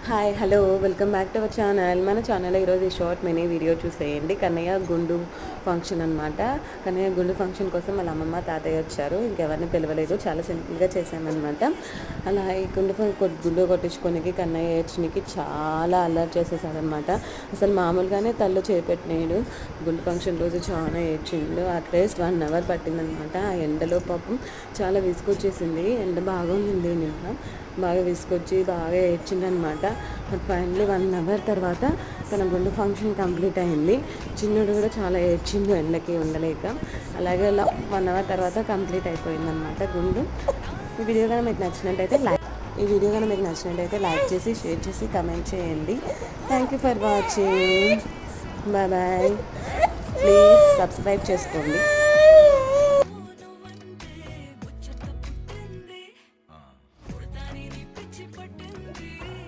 Hi hello welcome back to our channel. మన ఛానల్లో ఈరోజు ఈ షార్ట్ మినీ వీడియో చూసేయండి. కన్నయ్య గుండు ఫంక్షన్ అనమాట. కన్నయ్య గుండు ఫంక్షన్ కోసం వాళ్ళ అమ్మమ్మ తాతయ్య వచ్చారు. ఇంకెవరిని పిలవలేదు, చాలా సింపుల్గా చేసామన్నమాట. అలా ఈ గుండు కొట్టించుకోనికి కన్నయ్య ఏడ్చినికి చాలా అల్లరి చేసేసాడనమాట. అసలు మామూలుగానే తల్లు చేపెట్టినాడు. గుండు ఫంక్షన్ రోజు చాలా ఏడ్చిండు. At least 1 hour పట్టిందనమాట. ఆ ఎండలో పాపం చాలా విసుకొచ్చేసింది. ఎండ బాగా ఉంది నిన్న, బాగా విసుకొచ్చి బాగా ఏడ్చిండనమాట. బట్ ఫైనల్లీ 1 hour తర్వాత తన గుండు ఫంక్షన్ కంప్లీట్ అయింది. చిన్నోడు కూడా చాలా ఏడ్చిండు ఎండకి ఉండలేక. అలాగే అలా 1 hour తర్వాత కంప్లీట్ అయిపోయిందనమాట గుండు. ఈ వీడియో కానీ మీకు నచ్చినట్టయితే లైక్ చేసి, షేర్ చేసి, కమెంట్ చేయండి. Thank you for watching. Bye bye. Please subscribe చేసుకోండి.